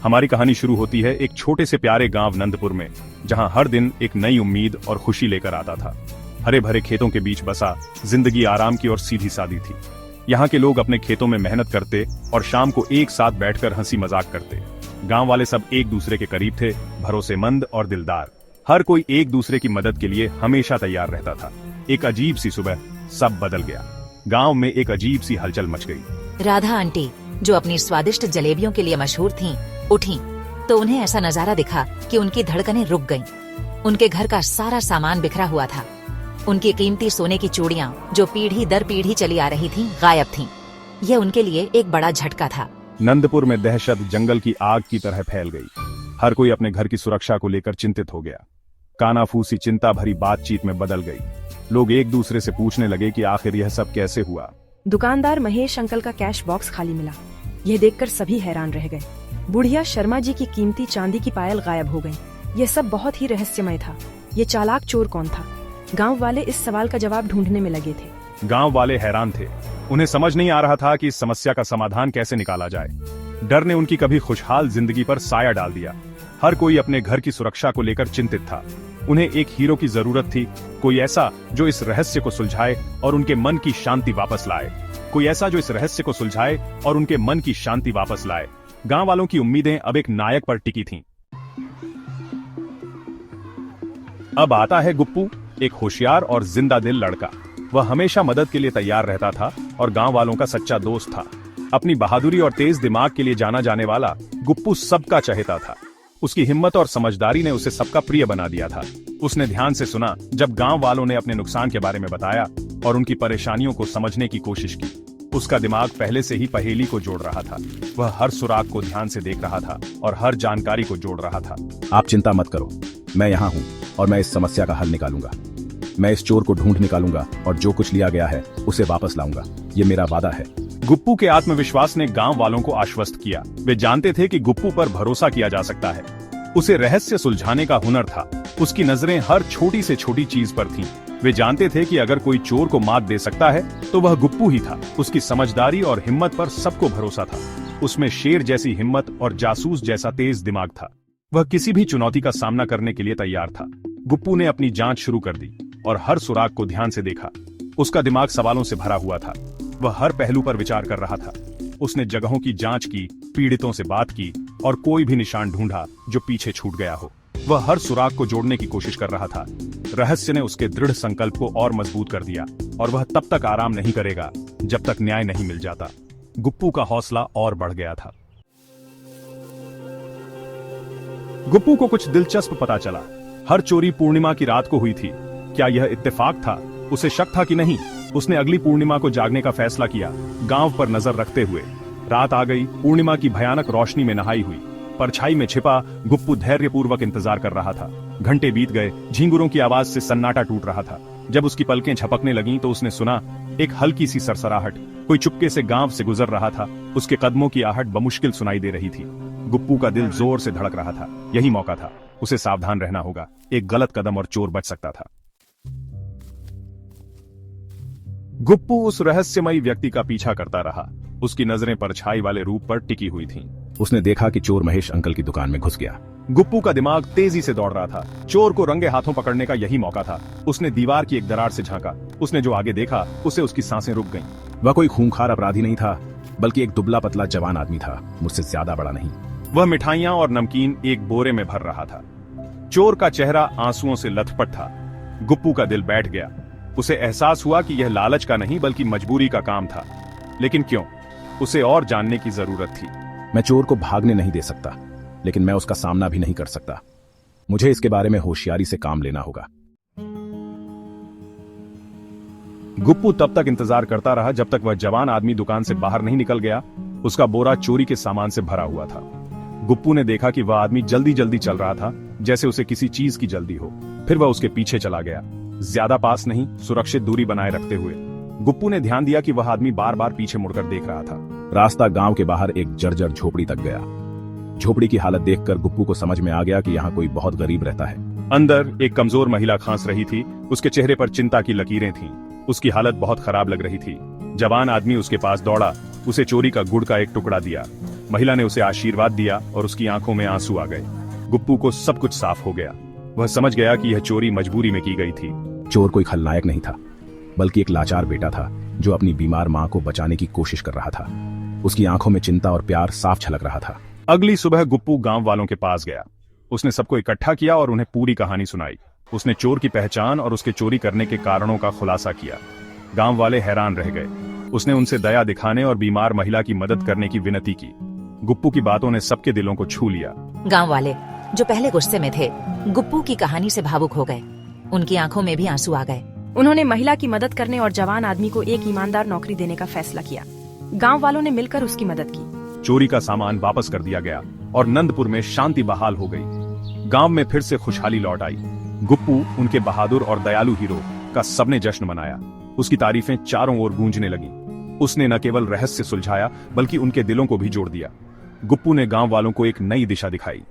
हमारी कहानी शुरू होती है एक छोटे से प्यारे गांव नंदपुर में, जहां हर दिन एक नई उम्मीद और खुशी लेकर आता था। हरे भरे खेतों के बीच बसा जिंदगी आराम की और सीधी सादी थी। यहाँ के लोग अपने खेतों में मेहनत करते और शाम को एक साथ बैठकर हंसी मजाक करते। गांव वाले सब एक दूसरे के करीब थे, भरोसेमंद और दिलदार। हर कोई एक दूसरे की मदद के लिए हमेशा तैयार रहता था। एक अजीब सी सुबह सब बदल गया। गांव में एक अजीब सी हलचल मच गई। राधा आंटी, जो अपनी स्वादिष्ट जलेबियों के लिए मशहूर थीं, उठी तो उन्हें ऐसा नजारा दिखा कि उनकी धड़कनें रुक गईं। उनके घर का सारा सामान बिखरा हुआ था। उनकी कीमती सोने की चूड़ियां, जो पीढ़ी दर पीढ़ी चली आ रही थीं, गायब थीं। यह उनके लिए एक बड़ा झटका था। नंदपुर में दहशत जंगल की आग की तरह फैल गई। हर कोई अपने घर की सुरक्षा को लेकर चिंतित हो गया। कानाफूसी चिंता भरी बातचीत में बदल गई। लोग एक दूसरे से पूछने लगे कि आखिर यह सब कैसे हुआ। दुकानदार महेश अंकल का कैश बॉक्स खाली मिला। यह देखकर सभी हैरान रह गए। बुढ़िया शर्मा जी की कीमती चांदी की पायल गायब हो गई। यह सब बहुत ही रहस्यमय था। ये चालाक चोर कौन था? गांव वाले इस सवाल का जवाब ढूंढने में लगे थे। गांव वाले हैरान थे। उन्हें समझ नहीं आ रहा था कि इस समस्या का समाधान कैसे निकाला जाए। डर ने उनकी कभी खुशहाल जिंदगी पर साया डाल दिया। हर कोई अपने घर की सुरक्षा को लेकर चिंतित था। उन्हें एक हीरो की जरूरत थी, कोई ऐसा जो इस रहस्य को सुलझाए और उनके मन की शांति वापस लाए। कोई ऐसा जो इस रहस्य को सुलझाए और उनके मन की शांति वापस लाए। गांव वालों की उम्मीदें अब एक नायक पर टिकी थीं। अब आता है गुप्पू, एक होशियार और जिंदा दिल लड़का। वह हमेशा मदद के लिए तैयार रहता था और गांव वालों का सच्चा दोस्त था। अपनी बहादुरी और तेज दिमाग के लिए जाना जाने वाला गुप्पू सबका चहेता था। उसकी हिम्मत और समझदारी ने उसे सबका प्रिय बना दिया था। उसने ध्यान से सुना जब गांव वालों ने अपने नुकसान के बारे में बताया और उनकी परेशानियों को समझने की कोशिश की। उसका दिमाग पहले से ही पहेली को जोड़ रहा था। वह हर सुराग को ध्यान से देख रहा था और हर जानकारी को जोड़ रहा था। आप चिंता मत करो, मैं यहाँ हूँ और मैं इस समस्या का हल निकालूंगा। मैं इस चोर को ढूंढ निकालूंगा और जो कुछ लिया गया है उसे वापस लाऊंगा। ये मेरा वादा है। गुप्पू के आत्मविश्वास ने गांव वालों को आश्वस्त किया। वे जानते थे कि गुप्पू पर भरोसा किया जा सकता है। उसे रहस्य सुलझाने का हुनर था। उसकी नजरें हर छोटी से छोटी चीज पर थीं। वे जानते थे कि अगर कोई चोर को मात दे सकता है तो वह गुप्पू ही था। उसकी समझदारी और हिम्मत पर सबको भरोसा था। उसमें शेर जैसी हिम्मत और जासूस जैसा तेज दिमाग था। वह किसी भी चुनौती का सामना करने के लिए तैयार था। गुप्पू ने अपनी जांच शुरू कर दी और हर सुराग को ध्यान से देखा। उसका दिमाग सवालों से भरा हुआ था। वह हर पहलू पर विचार कर रहा था। उसने जगहों की जांच की, पीड़ितों से बात की और कोई भी निशान ढूंढा जो पीछे छूट गया हो। वह हर सुराग को जोड़ने की कोशिश कर रहा था। रहस्य ने उसके दृढ़ संकल्प को और मजबूत कर दिया और वह तब तक आराम नहीं करेगा जब तक न्याय नहीं मिल जाता। गुप्पू का हौसला और बढ़ गया था। गुप्पू को कुछ दिलचस्प पता चला। हर चोरी पूर्णिमा की रात को हुई थी। क्या यह इत्तेफाक था? उसे शक था कि नहीं। उसने अगली पूर्णिमा को जागने का फैसला किया, गांव पर नजर रखते हुए। रात आ गई। पूर्णिमा की भयानक रोशनी में नहाई हुई परछाई में छिपा गुप्पू धैर्यपूर्वक इंतजार कर रहा था। घंटे बीत गए। झींगुरों की आवाज से सन्नाटा टूट रहा था। जब उसकी पलकें झपकने लगीं तो उसने सुना एक हल्की सी सरसराहट। कोई चुपके से गांव से गुजर रहा था। उसके कदमों की आहट बमुश्किल सुनाई दे रही थी। गुप्पू का दिल जोर से धड़क रहा था। यही मौका था। उसे सावधान रहना होगा। एक गलत कदम और चोर बच सकता था। गुप्पू उस रहस्यमयी व्यक्ति का पीछा करता रहा। उसकी नजरें परछाई वाले रूप पर टिकी हुई थीं। उसने देखा कि चोर महेश अंकल की दुकान में घुस गया। गुप्पू का दिमाग तेजी से दौड़ रहा था। चोर को रंगे हाथों पकड़ने का यही मौका था। उसने दीवार की एक दरार से झांका। उसने जो आगे देखा उससे उसकी सांसें रुक गईं। वह कोई खूंखार अपराधी नहीं था, बल्कि एक दुबला पतला जवान आदमी था, मुझसे ज्यादा बड़ा नहीं। वह मिठाइयां और नमकीन एक बोरे में भर रहा था। चोर का चेहरा आंसुओं से लथपथ था। गुप्पू का दिल बैठ गया। उसे एहसास हुआ कि यह लालच का नहीं बल्कि मजबूरी का काम था। लेकिन क्यों? उसे और जानने की जरूरत थी। मैं चोर को भागने नहीं दे सकता, लेकिन मैं उसका सामना भी नहीं कर सकता। मुझे इसके बारे में होशियारी से काम लेना होगा। गुप्पू तब तक इंतजार करता रहा जब तक वह जवान आदमी दुकान से बाहर नहीं निकल गया। उसका बोरा चोरी के सामान से भरा हुआ था। गुप्पू ने देखा कि वह आदमी जल्दी जल्दी चल रहा था, जैसे उसे किसी चीज की जल्दी हो। फिर वह उसके पीछे चला गया, ज्यादा पास नहीं, सुरक्षित दूरी बनाए रखते हुए। गुप्पू ने ध्यान दिया कि वह आदमी बार बार पीछे मुड़कर देख रहा था। रास्ता गांव के बाहर एक जर्जर झोपड़ी तक गया। झोपड़ी की हालत देखकर गुप्पू को समझ में आ गया कि यहाँ कोई बहुत गरीब रहता है। अंदर एक कमजोर महिला खांस रही थी। उसके चेहरे पर चिंता की लकीरें थीं। उसकी हालत बहुत खराब लग रही थी। जवान आदमी उसके पास दौड़ा। उसे चोरी का गुड़ का एक टुकड़ा दिया। महिला ने उसे आशीर्वाद दिया और उसकी आंखों में आंसू आ गए। गुप्पू को सब कुछ साफ हो गया। वह समझ गया कि यह चोरी मजबूरी में की गई थी। चोर कोई खलनायक नहीं था, बल्कि एक लाचार बेटा था जो अपनी बीमार मां को बचाने की कोशिश कर रहा था। उसकी आंखों में चिंता और प्यार साफ झलक रहा था। अगली सुबह गुप्पू गांव वालों के पास गया। उसने सबको इकट्ठा किया और उन्हें पूरी कहानी सुनाई। उसने चोर की पहचान और उसके चोरी करने के कारणों का खुलासा किया। गांव वाले हैरान रह गए। उसने उनसे दया दिखाने और बीमार महिला की मदद करने की विनती की। गुप्पू की बातों ने सबके दिलों को छू लिया। गांव वाले जो पहले गुस्से में थे, गुप्पू की कहानी से भावुक हो गए। उनकी आंखों में भी आंसू आ गए। उन्होंने महिला की मदद करने और जवान आदमी को एक ईमानदार नौकरी देने का फैसला किया। गांव वालों ने मिलकर उसकी मदद की। चोरी का सामान वापस कर दिया गया और नंदपुर में शांति बहाल हो गई। गांव में फिर से खुशहाली लौट आई। गुप्पू, उनके बहादुर और दयालु हीरो का सबने जश्न मनाया। उसकी तारीफें चारों ओर गूंजने लगीं। उसने न केवल रहस्य सुलझाया, बल्कि उनके दिलों को भी जोड़ दिया। गुप्पू ने गांव वालों को एक नई दिशा दिखाई।